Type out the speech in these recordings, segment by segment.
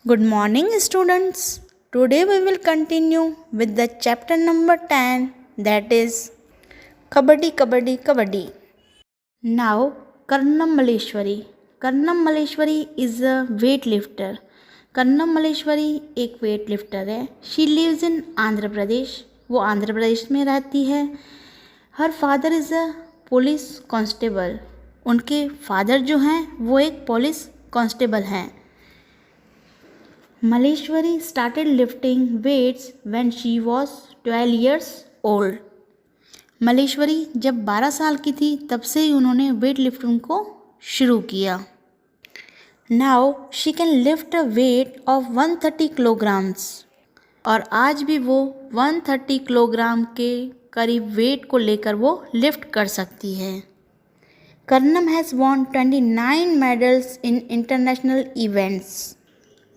Good morning, students. Today we will continue with the chapter number 10, that is Kabaddi Kabaddi Kabaddi. Now, Karnam Malleshwari. Karnam Malleshwari is a weightlifter. Karnam Malleshwari एक weightlifter है. She lives in Andhra Pradesh. वो आंध्र प्रदेश में रहती है. Her father is a police constable. उनके father जो हैं वो एक पुलिस कांस्टेबल हैं. Malleshwari started lifting weights when she was 12 years old. Malleswari जब 12 साल की थी तब से ही उन्होंने वेट लिफ्टिंग को शुरू किया. Now she can lift a weight of 130 kilograms. और आज भी वो 130 किलोग्राम के करीब वेट को लेकर वो लिफ्ट कर सकती है. Karnam has won 29 medals in international events.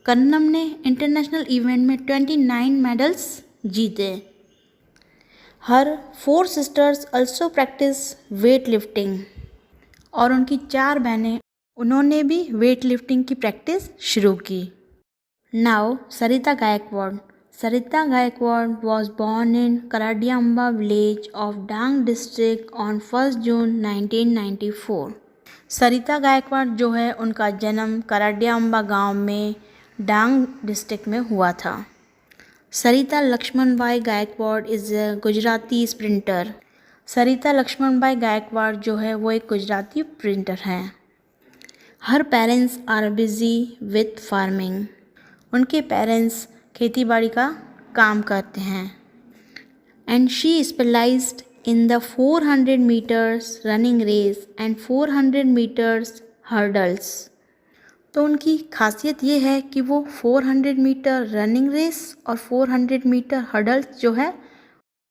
Karnam ने इंटरनेशनल इवेंट में 29 मेडल्स जीते. हर 4 sisters also practice weight lifting. और उनकी 4 बहनें उन्होंने भी वेट लिफ्टिंग की प्रैक्टिस शुरू की. Now Sarita Gaikwad. Sarita Gaikwad was born in Karadiyamba village of Dang district on 1 June 1994. Sarita Gaikwad जो है उनका जन्म कराडियाम्बा गांव में डांग डिस्ट्रिक्ट में हुआ था. Sarita Laxman Bai Gaikwad is a Gujarati sprinter. Sarita Laxman Bai Gaikwad जो है वो एक गुजराती स्प्रिंटर हैं. Her parents are busy with farming. उनके पेरेंट्स खेती बाड़ी का काम करते हैं. And she specialised in the 400 metres running race and 400 metres hurdles. तो उनकी खासियत ये है कि वो 400 मीटर रनिंग रेस और 400 मीटर हर्डल्स जो है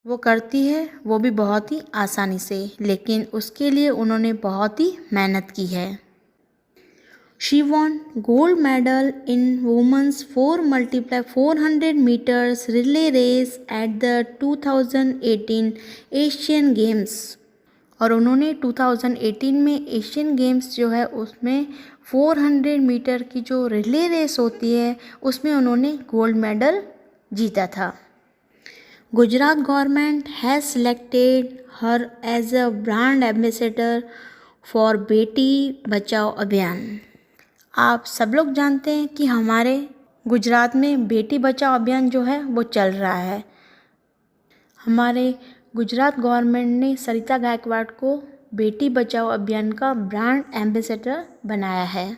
वो करती है, वो भी बहुत ही आसानी से, लेकिन उसके लिए उन्होंने बहुत ही मेहनत की है. She won gold medal in women's 4x400 metres relay race at the 2018 Asian games. और उन्होंने 2018 में एशियन गेम्स जो है उसमें 400 मीटर की जो रिले रेस होती है उसमें उन्होंने गोल्ड मेडल जीता था. Gujarat government has selected her as a brand ambassador for Beti Bachao अभियान. आप सब लोग जानते हैं कि हमारे गुजरात में बेटी बचाओ अभियान जो है वो चल रहा है. हमारे गुजरात गवर्नमेंट ने सरिता गायकवाड़ को बेटी बचाओ अभियान का ब्रांड एम्बेसडर बनाया है.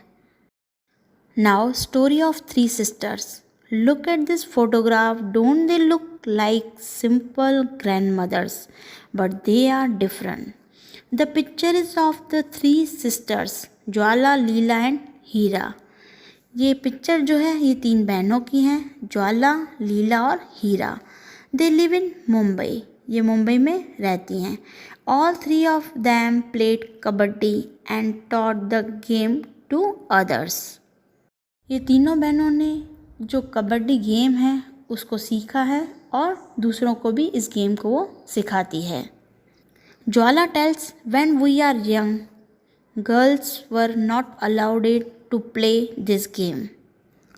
Now story of 3 sisters. Look at this photograph. Don't they look like simple grandmothers but they are different. The picture is of the 3 sisters Jwala, Leela and Heera. ये पिक्चर जो है ये 3 बहनों की हैं, ज्वाला, लीला और हीरा. They live in Mumbai. ये मुंबई में रहती हैं. All 3 of them played kabaddi and taught the game to others. ये तीनों बहनों ने जो कबड्डी गेम है उसको सीखा है और दूसरों को भी इस गेम को वो सिखाती है. ज्वाला tells when we are young, girls were not allowed to play this game.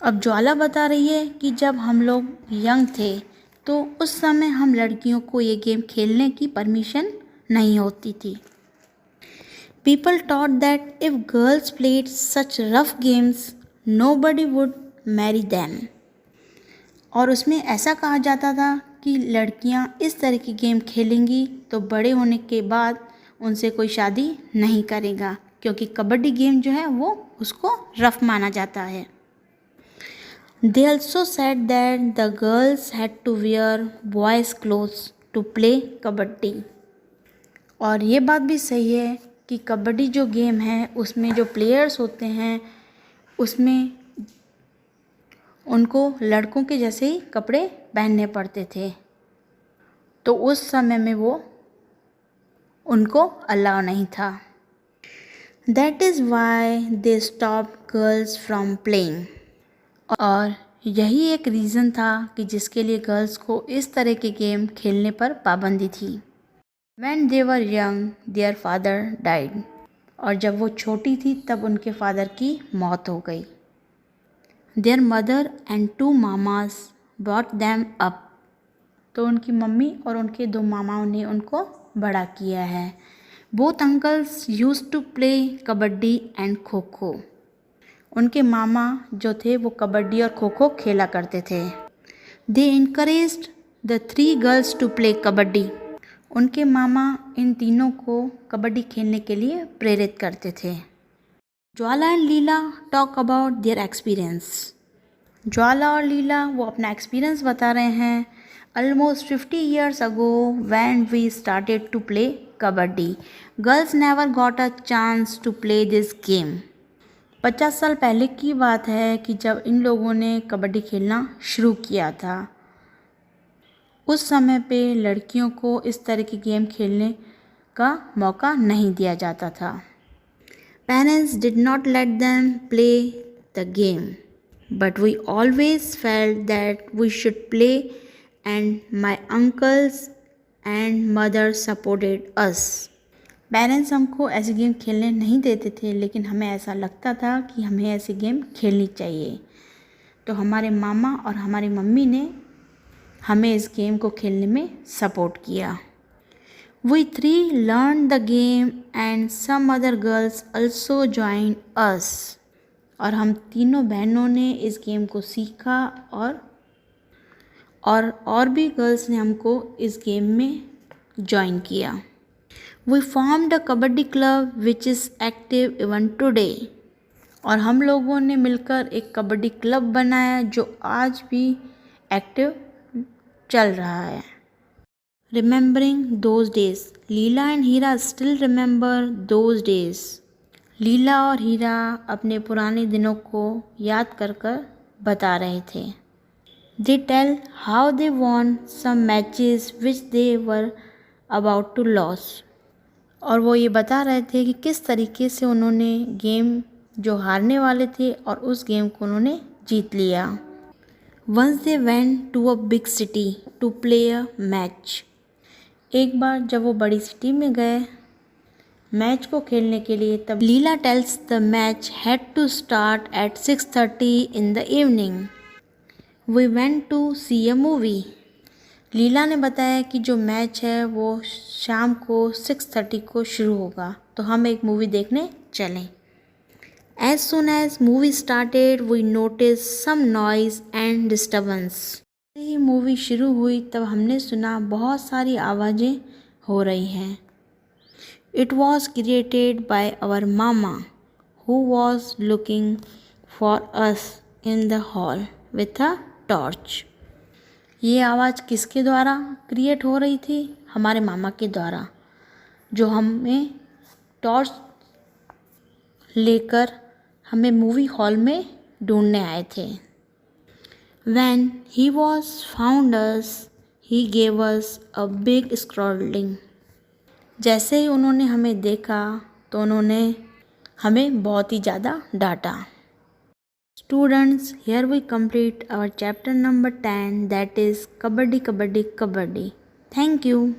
अब ज्वाला बता रही है कि जब हम लोग यंग थे तो उस समय हम लड़कियों को ये गेम खेलने की परमिशन नहीं होती थी. People thought that if girls played such rough games, nobody would marry them. और उसमें ऐसा कहा जाता था कि लड़कियां इस तरह की गेम खेलेंगी तो बड़े होने के बाद उनसे कोई शादी नहीं करेगा, क्योंकि कबड्डी गेम जो है वो उसको रफ माना जाता है. They also said that the girls had to wear boys' clothes to play kabaddi. और ये बात भी सही है कि कबड्डी जो गेम है उसमें जो प्लेयर्स होते हैं उसमें उनको लड़कों के जैसे ही कपड़े पहनने पड़ते थे. तो उस समय में वो उनको अलाउ नहीं था. That is why they stop girls from playing. और यही एक रीज़न था कि जिसके लिए गर्ल्स को इस तरह के गेम खेलने पर पाबंदी थी. When they were young, their father died. और जब वो छोटी थी तब उनके फादर की मौत हो गई. There mother and 2 mama's brought them up. तो उनकी मम्मी और उनके 2 मामाओं ने उनको बड़ा किया है। Both uncles used to play kabaddi and kho kho. उनके मामा जो थे वो कबड्डी और खो खो खेला करते थे। They encouraged the 3 girls to play kabaddi. उनके मामा इन तीनों को कबड्डी खेलने के लिए प्रेरित करते थे। Jwala and Leela talk about their experience. Jwala और लीला वो अपना एक्सपीरियंस बता रहे हैं। Almost 50 years ago when we started to play kabaddi, girls never got a chance to play this game. 50 साल पहले की बात है कि जब इन लोगों ने कबड्डी खेलना शुरू किया था, उस समय पे लड़कियों को इस तरह की गेम खेलने का मौका नहीं दिया जाता था। Parents did not let them play the game, but we always felt that we should play and my uncles and mother supported us. Parents हमको ऐसी गेम खेलने नहीं देते थे, लेकिन हमें ऐसा लगता था कि हमें ऐसी गेम खेलनी चाहिए। तो हमारे मामा और हमारी मम्मी ने हमें इस गेम को खेलने में सपोर्ट किया। We 3 learned the game and some other girls also joined us. और हम तीनों बहनों ने इस गेम को सीखा और भी गर्ल्स ने हमको इस गेम में ज्वाइन किया। We formed a kabaddi club which is active even today. और हम लोगों ने मिलकर एक कबड्डी क्लब बनाया जो आज भी एक्टिव चल रहा है। Remembering those days, Leela and Heera still remember those days. Leela और हीरा अपने पुराने दिनों को याद कर बता रहे थे। They tell how they won some matches which they were about to lose. और वो ये बता रहे थे कि किस तरीके से उन्होंने गेम जो हारने वाले थे और उस गेम को उन्होंने जीत लिया। Once they went to a big city to play a match. एक बार जब वो बड़ी सिटी में गए मैच को खेलने के लिए, तब लीला tells the match had to start at 6:30 in the evening. We went to see a movie. लीला ने बताया कि जो मैच है वो शाम को 6:30 को शुरू होगा, तो हम एक मूवी देखने चलें। As soon as movie started, we noticed some noise and disturbance. जैसे ही मूवी शुरू हुई तब हमने सुना बहुत सारी आवाज़ें हो रही हैं। It was created by our mama, who was looking for us in the hall with a torch. ये आवाज़ किसके द्वारा क्रिएट हो रही थी? हमारे मामा के द्वारा, जो हमें टॉर्च लेकर हमें मूवी हॉल में ढूंढने आए थे। When he was found us, he gave us a big scolding. जैसे ही उन्होंने हमें देखा तो उन्होंने हमें बहुत ही ज़्यादा डांटा। Students, here we complete our chapter number 10, that is Kabaddi Kabaddi Kabaddi. Thank you.